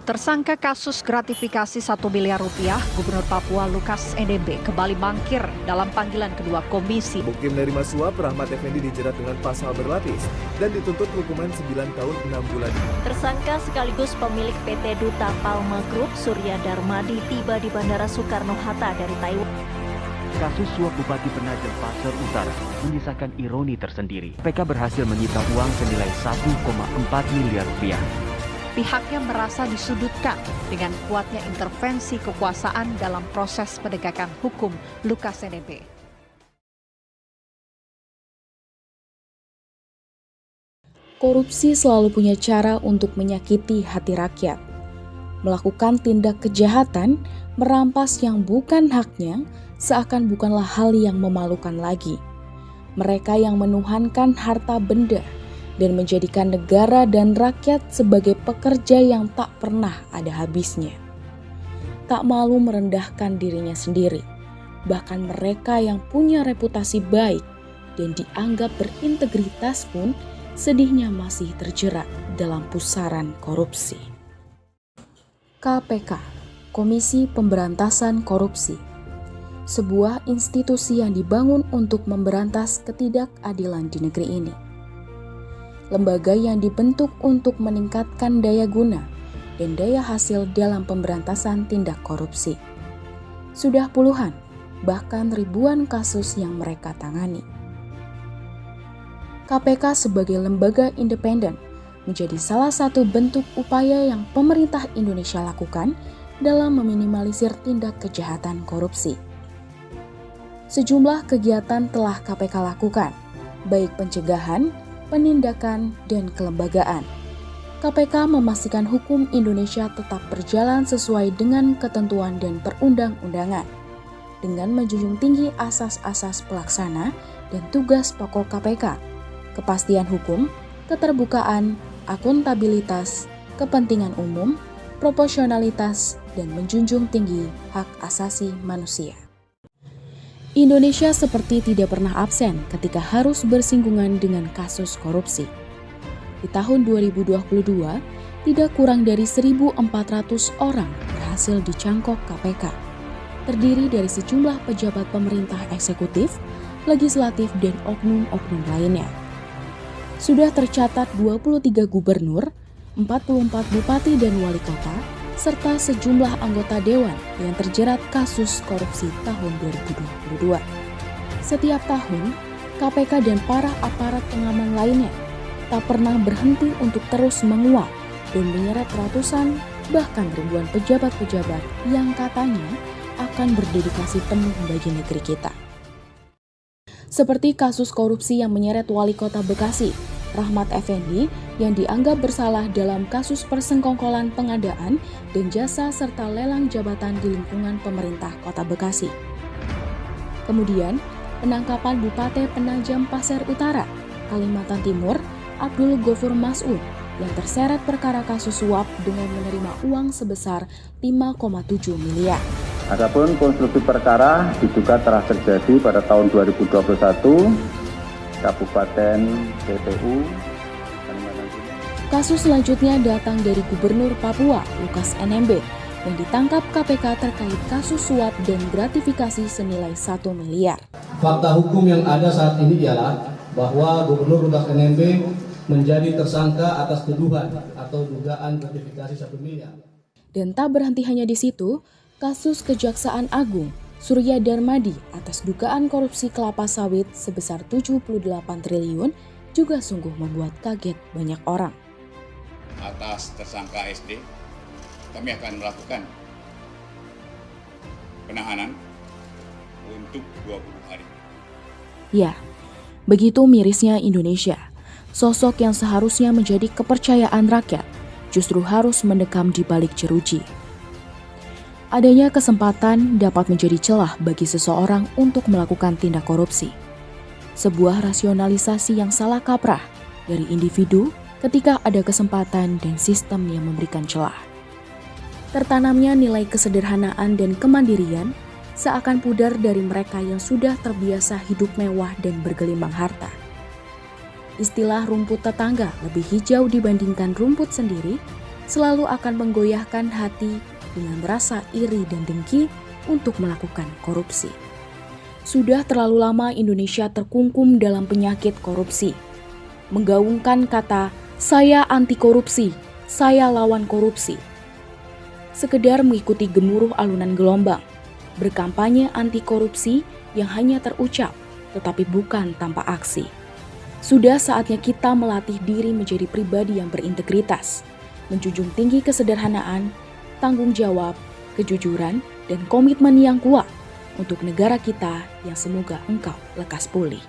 Tersangka kasus gratifikasi 1 miliar rupiah, Gubernur Papua Lukas NMB kembali mangkir dalam panggilan kedua komisi. Bukti menerima suap, Rahmat Effendi dijerat dengan pasal berlapis dan dituntut hukuman 9 tahun 6 bulan. Tersangka sekaligus pemilik PT Duta Palma Group, Surya Darmadi, tiba di Bandara Soekarno-Hatta dari Taiwan. Kasus suap Bupati Penajam Pasir Utara menyisakan ironi tersendiri. PK berhasil menyita uang senilai 1,4 miliar rupiah. Pihaknya merasa disudutkan dengan kuatnya intervensi kekuasaan dalam proses penegakan hukum Lukas NMB. Korupsi selalu punya cara untuk menyakiti hati rakyat. Melakukan tindak kejahatan, merampas yang bukan haknya, seakan bukanlah hal yang memalukan lagi. Mereka yang menuhankan harta benda dan menjadikan negara dan rakyat sebagai pekerja yang tak pernah ada habisnya. Tak malu merendahkan dirinya sendiri, bahkan mereka yang punya reputasi baik dan dianggap berintegritas pun sedihnya masih terjerat dalam pusaran korupsi. KPK, Komisi Pemberantasan Korupsi, sebuah institusi yang dibangun untuk memberantas ketidakadilan di negeri ini. Lembaga yang dibentuk untuk meningkatkan daya guna dan daya hasil dalam pemberantasan tindak korupsi. Sudah puluhan, bahkan ribuan kasus yang mereka tangani. KPK sebagai lembaga independen menjadi salah satu bentuk upaya yang pemerintah Indonesia lakukan dalam meminimalisir tindak kejahatan korupsi. Sejumlah kegiatan telah KPK lakukan, baik pencegahan, penindakan, dan kelembagaan. KPK memastikan hukum Indonesia tetap berjalan sesuai dengan ketentuan dan perundang-undangan, dengan menjunjung tinggi asas-asas pelaksana dan tugas pokok KPK, kepastian hukum, keterbukaan, akuntabilitas, kepentingan umum, proporsionalitas, dan menjunjung tinggi hak asasi manusia. Indonesia seperti tidak pernah absen ketika harus bersinggungan dengan kasus korupsi. Di tahun 2022, tidak kurang dari 1.400 orang berhasil dicangkok KPK, terdiri dari sejumlah pejabat pemerintah eksekutif, legislatif, dan oknum-oknum lainnya. Sudah tercatat 23 gubernur, 44 bupati dan wali kota, serta sejumlah anggota dewan yang terjerat kasus korupsi tahun 2022. Setiap tahun, KPK dan para aparat pengaman lainnya tak pernah berhenti untuk terus menguak dan menyeret ratusan bahkan ribuan pejabat-pejabat yang katanya akan berdedikasi penuh bagi negeri kita. Seperti kasus korupsi yang menyeret Wali Kota Bekasi, Rahmat Effendi, yang dianggap bersalah dalam kasus persengkongkolan pengadaan dan jasa serta lelang jabatan di lingkungan pemerintah Kota Bekasi. Kemudian, penangkapan Bupati Penajam Pasir Utara, Kalimantan Timur, Abdul Ghafur Mas'ud, yang terseret perkara kasus suap dengan menerima uang sebesar 5,7 miliar. Adapun konstruksi perkara diduga telah terjadi pada tahun 2021, Kabupaten PPU. Kasus selanjutnya datang dari Gubernur Papua, Lukas NMB, yang ditangkap KPK terkait kasus suap dan gratifikasi senilai 1 miliar. Fakta hukum yang ada saat ini ialah bahwa Gubernur Lukas NMB menjadi tersangka atas tuduhan atau dugaan gratifikasi 1 miliar. Dan tak berhenti hanya di situ, kasus Kejaksaan Agung Surya Darmadi atas dugaan korupsi kelapa sawit sebesar 78 triliun juga sungguh membuat kaget banyak orang. Atas tersangka SD, kami akan melakukan penahanan untuk 20 hari. Ya, begitu mirisnya Indonesia. Sosok yang seharusnya menjadi kepercayaan rakyat justru harus mendekam di balik jeruji. Adanya kesempatan dapat menjadi celah bagi seseorang untuk melakukan tindak korupsi. Sebuah rasionalisasi yang salah kaprah dari individu ketika ada kesempatan dan sistem yang memberikan celah. Tertanamnya nilai kesederhanaan dan kemandirian seakan pudar dari mereka yang sudah terbiasa hidup mewah dan bergelimang harta. Istilah rumput tetangga lebih hijau dibandingkan rumput sendiri selalu akan menggoyahkan hati dengan merasa iri dan dengki untuk melakukan korupsi. Sudah terlalu lama Indonesia terkungkum dalam penyakit korupsi. Menggaungkan kata, "Saya anti korupsi, saya lawan korupsi." Sekedar mengikuti gemuruh alunan gelombang, berkampanye anti korupsi yang hanya terucap, tetapi bukan tanpa aksi. Sudah saatnya kita melatih diri menjadi pribadi yang berintegritas, menjunjung tinggi kesederhanaan, tanggung jawab, kejujuran, dan komitmen yang kuat untuk negara kita yang semoga engkau lekas pulih.